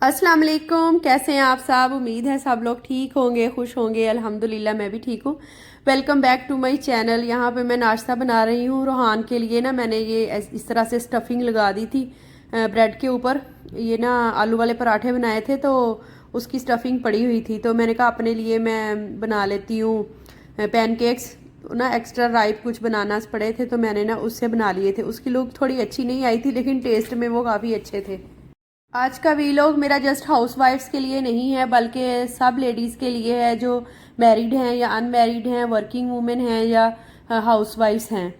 अस्सलाम वालेकुम। कैसे हैं आप सब? उम्मीद है सब लोग ठीक होंगे, खुश होंगे। अल्हम्दुलिल्लाह मैं भी ठीक हूँ। Welcome back to my channel. यहाँ पे मैं नाश्ता बना रही हूँ रोहान के लिए ना। मैंने ये इस तरह से स्टफिंग लगा दी थी ब्रेड के ऊपर। ये ना आलू वाले पराठे बनाए थे तो उसकी स्टफिंग पड़ी हुई थी, तो मैंने कहा अपने लिए मैं बना लेती हूँ पैनकेक्स ना। एक्स्ट्रा राइप कुछ बनाना पड़े थे तो मैंने ना उससे बना लिए थे। उसकी लुक थोड़ी अच्छी नहीं आई थी लेकिन टेस्ट में वो काफ़ी अच्छे थे। आज का वीलॉग मेरा जस्ट हाउसवाइफ्स के लिए नहीं है बल्कि सब लेडीज़ के लिए है जो मैरिड हैं या अनमैरिड हैं, वर्किंग वुमेन हैं या हाउसवाइफ्स हैं।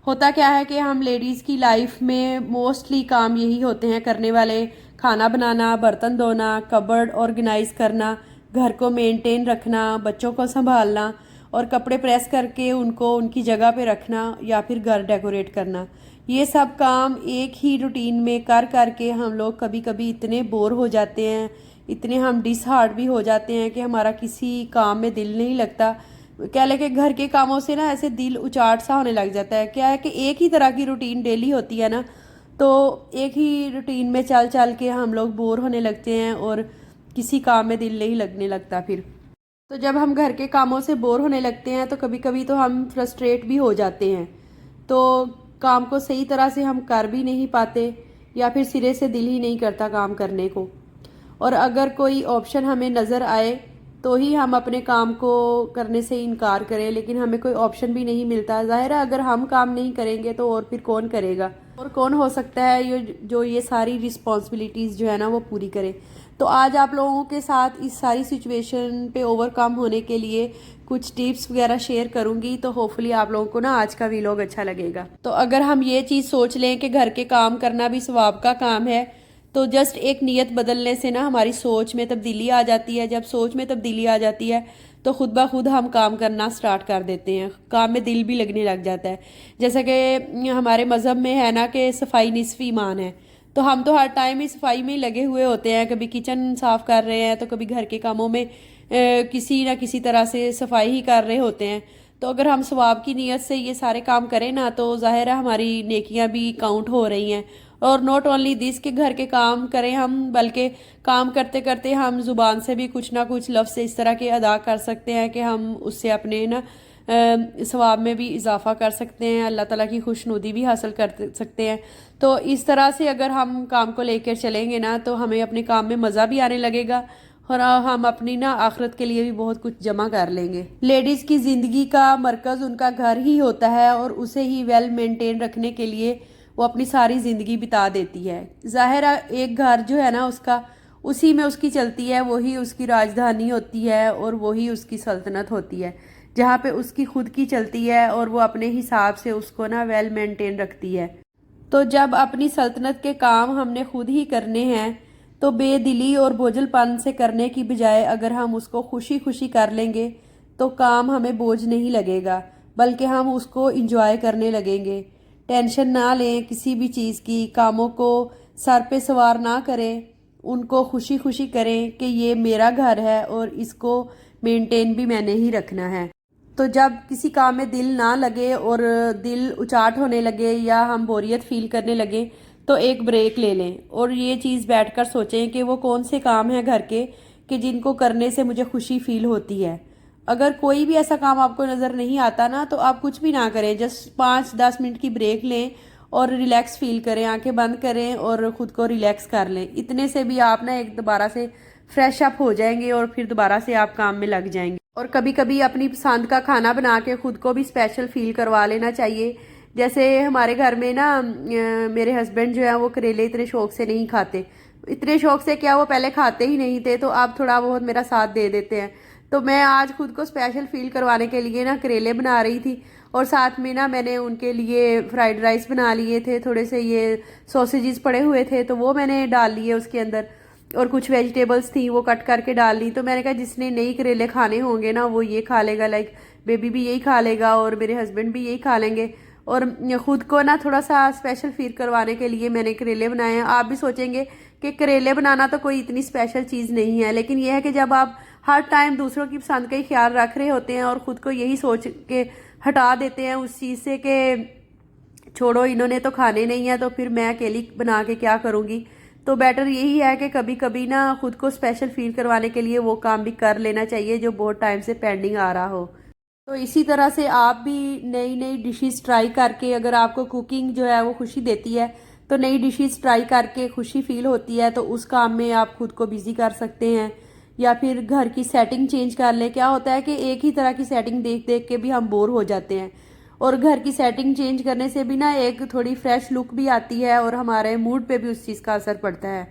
होता क्या है कि हम लेडीज़ की लाइफ में मोस्टली काम यही होते हैं करने वाले। खाना बनाना, बर्तन धोना, कबर्ड ऑर्गेनाइज करना, घर को मेंटेन रखना, बच्चों को संभालना और कपड़े प्रेस करके उनको उनकी जगह पे रखना या फिर घर डेकोरेट करना। ये सब काम एक ही रूटीन में कर करके हम लोग कभी कभी इतने बोर हो जाते हैं, इतने हम डिसहार्ट भी हो जाते हैं कि हमारा किसी काम में दिल नहीं लगता। क्या लेके घर के कामों से ना ऐसे दिल उचाट सा होने लग जाता है। क्या है कि एक ही तरह की रूटीन डेली होती है ना, तो एक ही रूटीन में चल चल के हम लोग बोर होने लगते हैं और किसी काम में दिल नहीं लगने लगता फिर। तो जब हम घर के कामों से बोर होने लगते हैं तो कभी कभी तो हम फ्रस्ट्रेट भी हो जाते हैं। तो काम को सही तरह से हम कर भी नहीं पाते या फिर सिरे से दिल ही नहीं करता काम करने को। और अगर कोई ऑप्शन हमें नज़र आए तो ही हम अपने काम को करने से इनकार करें, लेकिन हमें कोई ऑप्शन भी नहीं मिलता। ज़ाहिर है अगर हम काम नहीं करेंगे तो और फिर कौन करेगा, और कौन हो सकता है ये जो ये सारी रिस्पॉन्सिबिलिटीज़ जो है ना वो पूरी करे। तो आज आप लोगों के साथ इस सारी सिचुएशन पे ओवरकम होने के लिए कुछ टिप्स वगैरह शेयर करूंगी, तो होपफुली आप लोगों को ना आज का व्लॉग अच्छा लगेगा। तो अगर हम ये चीज़ सोच लें कि घर के काम करना भी सवाब का काम है, तो जस्ट एक नीयत बदलने से ना हमारी सोच में तब्दीली आ जाती है। जब सोच में तब्दीली आ जाती है तो खुद ब खुद हम काम करना स्टार्ट कर देते हैं, काम में दिल भी लगने लग जाता है। जैसे कि हमारे मज़हब में है ना कि सफाई निस्फ़ ईमान है, तो हम तो हर टाइम ही सफाई में ही लगे हुए होते हैं। कभी किचन साफ़ कर रहे हैं तो कभी घर के कामों में किसी ना किसी तरह से सफाई ही कर रहे होते हैं। तो अगर हम सवाब की नीयत से ये सारे काम करें ना तो ज़ाहिर है हमारी नेकियां भी काउंट हो रही हैं। और नॉट ओनली दिस के घर के काम करें हम, बल्कि काम करते करते हम ज़ुबान से भी कुछ ना कुछ लफ्ज़ इस तरह के अदा कर सकते हैं कि हम उससे अपने ना सवाब में भी इजाफा कर सकते हैं, अल्लाह ताला की खुशनुदी भी हासिल कर सकते हैं। तो इस तरह से अगर हम काम को लेकर चलेंगे ना तो हमें अपने काम में मज़ा भी आने लगेगा और हम अपनी ना आखिरत के लिए भी बहुत कुछ जमा कर लेंगे। लेडीज़ की ज़िंदगी का मरकज़ उनका घर ही होता है और उसे ही वेल मेंटेन रखने के लिए वो अपनी सारी ज़िंदगी बिता देती है। ज़ाहिर है एक घर जो है ना उसका, उसी में उसकी चलती है, वही उसकी राजधानी होती है और वही उसकी सल्तनत होती है, जहाँ पे उसकी खुद की चलती है और वो अपने हिसाब से उसको ना वेल मेंटेन रखती है। तो जब अपनी सल्तनत के काम हमने खुद ही करने हैं तो बेदिली और बोझलपन से करने की बजाय अगर हम उसको खुशी खुशी कर लेंगे तो काम हमें बोझ नहीं लगेगा, बल्कि हम उसको इंजॉय करने लगेंगे। टेंशन ना लें किसी भी चीज़ की, कामों को सर पे सवार ना करें, उनको खुशी खुशी करें कि ये मेरा घर है और इसको मेंटेन भी मैंने ही रखना है। तो जब किसी काम में दिल ना लगे और दिल उचाट होने लगे या हम बोरियत फील करने लगे तो एक ब्रेक ले लें और ये चीज़ बैठकर सोचें कि वो कौन से काम हैं घर के कि जिनको करने से मुझे खुशी फील होती है। अगर कोई भी ऐसा काम आपको नज़र नहीं आता ना तो आप कुछ भी ना करें, जस्ट 5-10 मिनट की ब्रेक लें और रिलैक्स फील करें, आंखें बंद करें और ख़ुद को रिलैक्स कर लें। इतने से भी आप ना एक दोबारा से फ्रेश अप हो जाएंगे और फिर दोबारा से आप काम में लग जाएंगे। और कभी कभी अपनी पसंद का खाना बना के ख़ुद को भी स्पेशल फील करवा लेना चाहिए। जैसे हमारे घर में ना मेरे हस्बैंड जो है वो करेले इतने शौक से नहीं खाते। इतने शौक से क्या, वो पहले खाते ही नहीं थे, तो अब थोड़ा बहुत मेरा साथ दे देते हैं। तो मैं आज खुद को स्पेशल फील करवाने के लिए ना करेले बना रही थी और साथ में ना मैंने उनके लिए फ्राइड राइस बना लिए थे। थोड़े से ये सॉसेजेस पड़े हुए थे तो वो मैंने डाल लिए उसके अंदर, और कुछ वेजिटेबल्स थी वो कट करके डाल ली। तो मैंने कहा जिसने नहीं करेले खाने होंगे ना वो ये खा लेगा, लाइक बेबी भी यही खा लेगा और मेरे हस्बैंड भी यही खा लेंगे। और ख़ुद को ना थोड़ा सा स्पेशल फील करवाने के लिए मैंने करेले बनाए हैं। आप भी सोचेंगे कि करेले बनाना तो कोई इतनी स्पेशल चीज़ नहीं है, लेकिन यह है कि जब आप हर टाइम दूसरों की पसंद का ही ख्याल रख रहे होते हैं और ख़ुद को यही सोच के हटा देते हैं उस चीज़ से कि छोड़ो इन्होंने तो खाने नहीं है तो फिर मैं अकेली बना के क्या करूँगी, तो बेटर यही है कि कभी कभी ना खुद को स्पेशल फील करवाने के लिए वो काम भी कर लेना चाहिए जो बहुत टाइम से पेंडिंग आ रहा हो। तो इसी तरह से आप भी नई नई डिशेस ट्राई करके, अगर आपको कुकिंग जो है वो खुशी देती है तो नई डिशेस ट्राई करके खुशी फील होती है तो उस काम में आप खुद को बिजी कर सकते हैं। या फिर घर की सेटिंग चेंज कर ले। क्या होता है कि एक ही तरह की सेटिंग देख देख के भी हम बोर हो जाते हैं, और घर की सेटिंग चेंज करने से भी ना एक थोड़ी फ्रेश लुक भी आती है और हमारे मूड पे भी उस चीज़ का असर पड़ता है।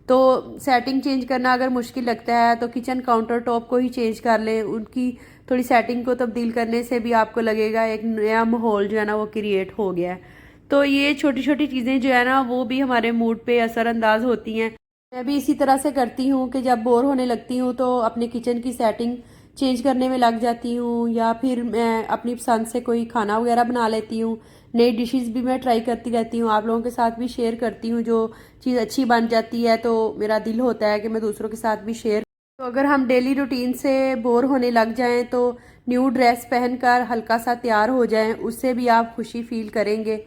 तो सेटिंग चेंज करना अगर मुश्किल लगता है तो किचन काउंटर टॉप को ही चेंज कर लें। उनकी थोड़ी सेटिंग को तब्दील करने से भी आपको लगेगा एक नया माहौल जो है ना वो क्रिएट हो गया है। तो ये छोटी छोटी चीज़ें जो है ना वो भी हमारे मूड पे असरअंदाज होती हैं। मैं भी इसी तरह से करती हूँ कि जब बोर होने लगती हूँ तो अपने किचन की सेटिंग चेंज करने में लग जाती हूँ, या फिर मैं अपनी पसंद से कोई खाना वगैरह बना लेती हूँ। नई डिशेस भी मैं ट्राई करती रहती हूँ, आप लोगों के साथ भी शेयर करती हूँ। जो चीज़ अच्छी बन जाती है तो मेरा दिल होता है कि मैं दूसरों के साथ भी शेयर। तो अगर हम डेली रूटीन से बोर होने लग जाएं तो न्यू ड्रेस पहनकर हल्का सा तैयार हो जाएं, उससे भी आप खुशी फील करेंगे।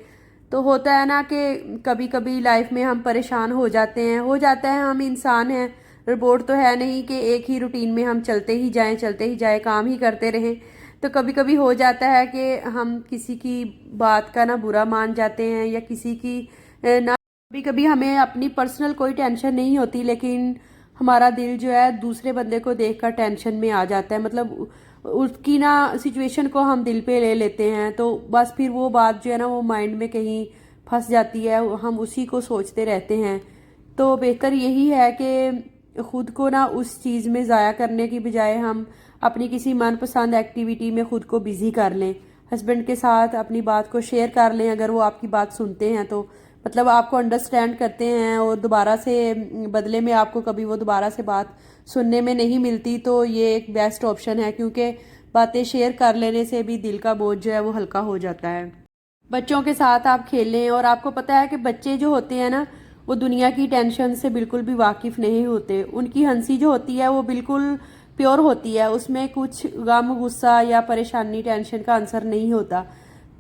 तो होता है ना कि कभी कभी लाइफ में हम परेशान हो जाते हैं, हो जाता है, हम इंसान हैं, रोबोट तो है नहीं कि एक ही रूटीन में हम चलते ही जाएं काम ही करते रहें। तो कभी कभी हो जाता है कि हम किसी की बात का ना बुरा मान जाते हैं या किसी की ना। कभी कभी हमें अपनी पर्सनल कोई टेंशन नहीं होती लेकिन हमारा दिल जो है दूसरे बंदे को देखकर टेंशन में आ जाता है, मतलब उसकी ना सिचुएशन को हम दिल पे ले लेते हैं। तो बस फिर वो बात जो है ना वो माइंड में कहीं फंस जाती है, हम उसी को सोचते रहते हैं। तो बेहतर यही है कि खुद को ना उस चीज़ में ज़ाया करने की बजाय हम अपनी किसी मनपसंद एक्टिविटी में खुद को बिज़ी कर लें। हस्बैंड के साथ अपनी बात को शेयर कर लें, अगर वो आपकी बात सुनते हैं तो, मतलब आपको अंडरस्टैंड करते हैं और दोबारा से बदले में आपको कभी वो दोबारा से बात सुनने में नहीं मिलती, तो ये एक बेस्ट ऑप्शन है, क्योंकि बातें शेयर कर लेने से भी दिल का बोझ जो है वो हल्का हो जाता है। बच्चों के साथ आप खेलें, और आपको पता है कि बच्चे जो होते हैं ना वो दुनिया की टेंशन से बिल्कुल भी वाकिफ़ नहीं होते। उनकी हंसी जो होती है वो बिल्कुल प्योर होती है, उसमें कुछ गम, गुस्सा या परेशानी, टेंशन का आंसर नहीं होता।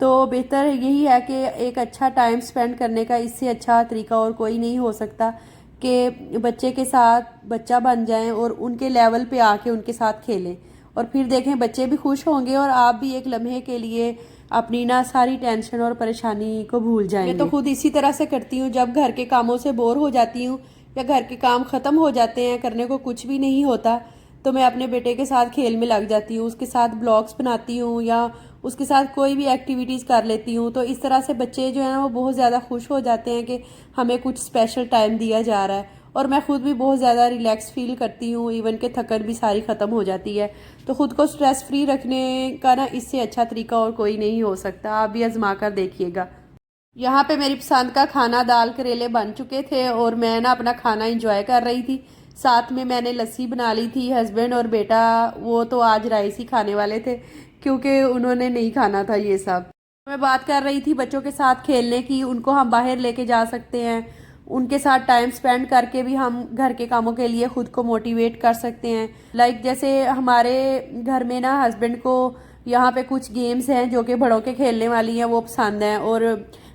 तो बेहतर यही है कि एक अच्छा टाइम स्पेंड करने का इससे अच्छा तरीका और कोई नहीं हो सकता कि बच्चे के साथ बच्चा बन जाएं और उनके लेवल पे आके उनके साथ खेलें, और फिर देखें बच्चे भी खुश होंगे और आप भी एक लम्हे के लिए अपनी ना सारी टेंशन और परेशानी को भूल जाएंगे। मैं तो खुद इसी तरह से करती हूँ, जब घर के कामों से बोर हो जाती हूँ या घर के काम ख़त्म हो जाते हैं, करने को कुछ भी नहीं होता, तो मैं अपने बेटे के साथ खेल में लग जाती हूँ, उसके साथ ब्लॉग्स बनाती हूँ या उसके साथ कोई भी एक्टिविटीज़ कर लेती हूँ। तो इस तरह से बच्चे जो है ना वो बहुत ज़्यादा खुश हो जाते हैं कि हमें कुछ स्पेशल टाइम दिया जा रहा है, और मैं खुद भी बहुत ज़्यादा रिलैक्स फील करती हूँ, इवन के थकन भी सारी ख़त्म हो जाती है। तो ख़ुद को स्ट्रेस फ्री रखने का ना इससे अच्छा तरीका और कोई नहीं हो सकता, आप भी आजमा कर देखिएगा। यहाँ पे मेरी पसंद का खाना दाल करेले बन चुके थे और मैं ना अपना खाना इंजॉय कर रही थी। साथ में मैंने लस्सी बना ली थी। हस्बैंड और बेटा वो तो आज राइस ही खाने वाले थे क्योंकि उन्होंने नहीं खाना था ये सब। मैं बात कर रही थी बच्चों के साथ खेलने की, उनको हम बाहर लेके जा सकते हैं, उनके साथ टाइम स्पेंड करके भी हम घर के कामों के लिए खुद को मोटिवेट कर सकते हैं। लाइक जैसे हमारे घर में ना हस्बैंड को यहाँ पे कुछ गेम्स हैं जो कि बड़ों के खेलने वाली हैं, वो पसंद हैं, और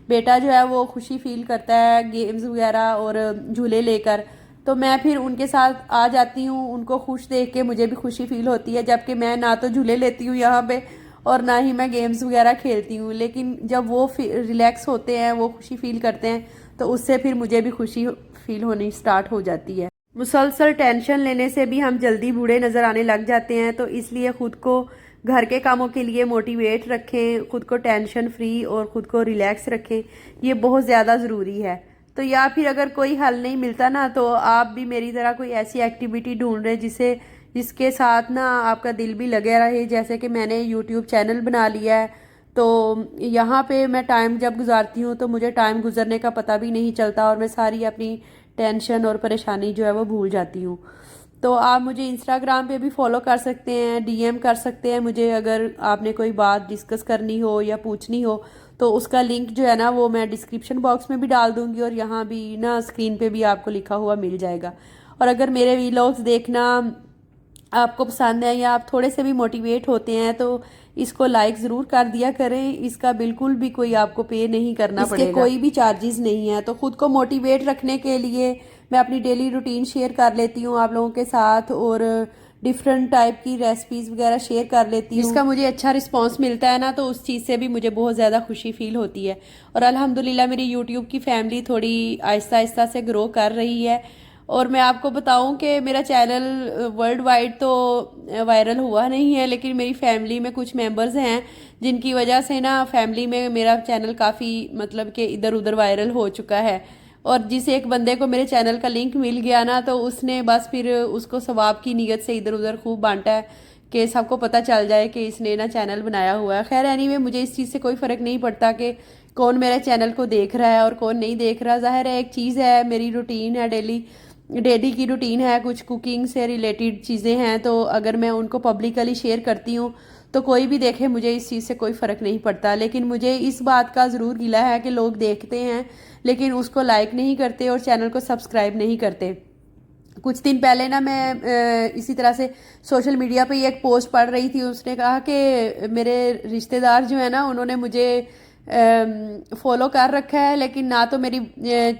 बेटा जो है वो खुशी फील करता है गेम्स वगैरह और झूले लेकर। तो मैं फिर उनके साथ आ जाती हूँ, उनको खुश देख के मुझे भी खुशी फील होती है, जबकि मैं ना तो झूले लेती हूँ यहाँ पे और ना ही मैं गेम्स वगैरह खेलती हूँ। लेकिन जब वो रिलैक्स होते हैं, वो खुशी फील करते हैं, तो उससे फिर मुझे भी खुशी फील होनी स्टार्ट हो जाती है। मुसलसल टेंशन लेने से भी हम जल्दी बूढ़े नज़र आने लग जाते हैं, तो इसलिए खुद को घर के कामों के लिए मोटिवेट रखें, खुद को टेंशन फ्री और खुद को रिलैक्स रखें, ये बहुत ज़्यादा ज़रूरी है। तो या फिर अगर कोई हल नहीं मिलता ना, तो आप भी मेरी तरह कोई ऐसी एक्टिविटी ढूंढ रहे जिसके साथ ना आपका दिल भी लगे रहे। जैसे कि मैंने यूट्यूब चैनल बना लिया है, तो यहाँ पे मैं टाइम जब गुजारती हूँ तो मुझे टाइम गुजरने का पता भी नहीं चलता और मैं सारी अपनी टेंशन और परेशानी जो है वो भूल जाती हूँ। तो आप मुझे इंस्टाग्राम पे भी फॉलो कर सकते हैं, डीएम कर सकते हैं मुझे, अगर आपने कोई बात डिस्कस करनी हो या पूछनी हो तो उसका लिंक जो है ना वो मैं डिस्क्रिप्शन बॉक्स में भी डाल दूँगी और यहाँ भी ना स्क्रीन पे भी आपको लिखा हुआ मिल जाएगा। और अगर मेरे वीलॉग्स देखना आपको पसंद है या आप थोड़े से भी मोटिवेट होते हैं तो इसको लाइक ज़रूर कर दिया करें। इसका बिल्कुल भी कोई आपको पे नहीं करना पड़ेगा, कोई भी चार्जेस नहीं है। तो खुद को मोटिवेट रखने के लिए मैं अपनी डेली रूटीन शेयर कर लेती हूँ आप लोगों के साथ, और डिफरेंट टाइप की रेसिपीज़ वगैरह शेयर कर लेती हूँ। जिसका मुझे अच्छा रिस्पांस मिलता है ना, तो उस चीज़ से भी मुझे बहुत ज़्यादा खुशी फील होती है। और अल्हम्दुलिल्लाह मेरी यूट्यूब की फैमिली थोड़ी आहिस्ता आहिस्ता से ग्रो कर रही है। और मैं आपको बताऊं कि मेरा चैनल वर्ल्ड वाइड तो वायरल हुआ नहीं है, लेकिन मेरी फैमिली में कुछ मेंबर्स हैं जिनकी वजह से ना फैमिली में मेरा चैनल काफ़ी मतलब कि इधर उधर वायरल हो चुका है। और जिस एक बंदे को मेरे चैनल का लिंक मिल गया ना, तो उसने बस फिर उसको सवाब की नीयत से इधर उधर खूब बांटा है कि सबको पता चल जाए कि इसने ना चैनल बनाया हुआ है। खैर एनीवे मुझे इस चीज़ से कोई फ़र्क नहीं पड़ता कि कौन मेरे चैनल को देख रहा है और कौन नहीं देख रहा। ज़ाहिर है एक चीज़ है, मेरी रूटीन है, डेली की रूटीन है, कुछ कुकिंग से रिलेटेड चीज़ें हैं, तो अगर मैं उनको पब्लिकली शेयर करती हूँ तो कोई भी देखे, मुझे इस चीज़ से कोई फ़र्क नहीं पड़ता। लेकिन मुझे इस बात का ज़रूर गिला है कि लोग देखते हैं लेकिन उसको लाइक नहीं करते और चैनल को सब्सक्राइब नहीं करते। कुछ दिन पहले ना मैं इसी तरह से सोशल मीडिया पे एक पोस्ट पढ़ रही थी। उसने कहा कि मेरे रिश्तेदार जो है ना, उन्होंने मुझे फॉलो कर रखा है, लेकिन ना तो मेरी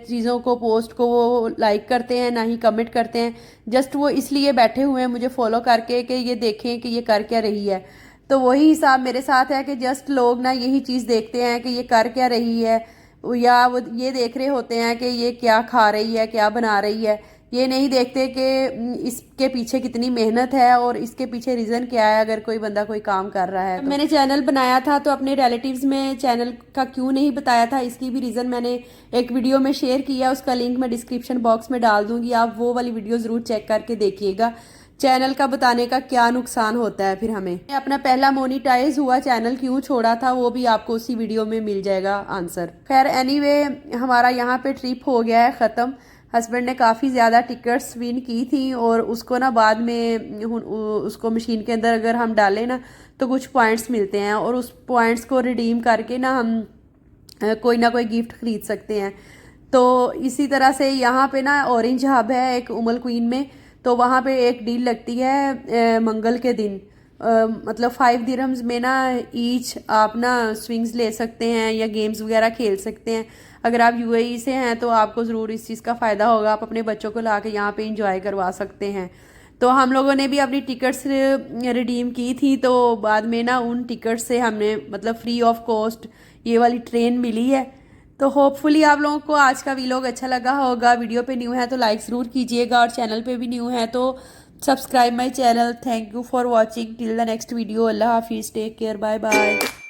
चीज़ों को, पोस्ट को वो लाइक करते हैं, ना ही कमेंट करते हैं। जस्ट वो इसलिए बैठे हुए हैं मुझे फॉलो करके कि ये देखें कि ये कर क्या रही है। तो वही हिसाब मेरे साथ है कि जस्ट लोग ना यही चीज़ देखते हैं कि ये कर क्या रही है, या वो ये देख रहे होते हैं कि ये क्या खा रही है, क्या बना रही है। ये नहीं देखते कि इसके पीछे कितनी मेहनत है और इसके पीछे रीज़न क्या है अगर कोई बंदा कोई काम कर रहा है। तो मैंने चैनल बनाया था तो अपने रिलेटिव्स में चैनल का क्यों नहीं बताया था, इसकी भी रीज़न मैंने एक वीडियो में शेयर किया। उसका लिंक मैं डिस्क्रिप्शन बॉक्स में डाल दूंगी, आप वो वाली वीडियो ज़रूर चेक करके देखिएगा चैनल का बताने का क्या नुकसान होता है फिर हमें। अपना पहला मोनिटाइज हुआ चैनल क्यों छोड़ा था, वो भी आपको उसी वीडियो में मिल जाएगा आंसर। खैर एनीवे हमारा यहाँ पे ट्रिप हो गया है ख़त्म। हस्बैंड ने काफ़ी ज़्यादा टिकट्स विन की थी और उसको ना बाद में उसको मशीन के अंदर अगर हम डालें ना तो कुछ पॉइंट्स मिलते हैं, और उस पॉइंट्स को रिडीम करके ना हम कोई ना कोई गिफ्ट खरीद सकते हैं। तो इसी तरह से यहाँ पे ना ऑरेंज हब है एक उमल क्वीन में, तो वहाँ पे एक डील लगती है मंगल के दिन। मतलब 5 दिरहम्स में ना ईच आप ना स्विंग्स ले सकते हैं या गेम्स वगैरह खेल सकते हैं। अगर आप यूएई से हैं तो आपको ज़रूर इस चीज़ का फ़ायदा होगा, आप अपने बच्चों को ला के यहाँ पे इंजॉय करवा सकते हैं। तो हम लोगों ने भी अपनी टिकट्स रिडीम की थी, तो बाद में ना उन टिकट्स से हमने मतलब फ्री ऑफ कॉस्ट ये वाली ट्रेन मिली है। तो होपफुली आप लोगों को आज का वीलॉग अच्छा लगा होगा। वीडियो पे न्यू है तो लाइक ज़रूर कीजिएगा, और चैनल पे भी न्यू है तो subscribe my channel. Thank you for watching till the next video. अल्लाह हाफिज़, टेक केयर, बाय बाय।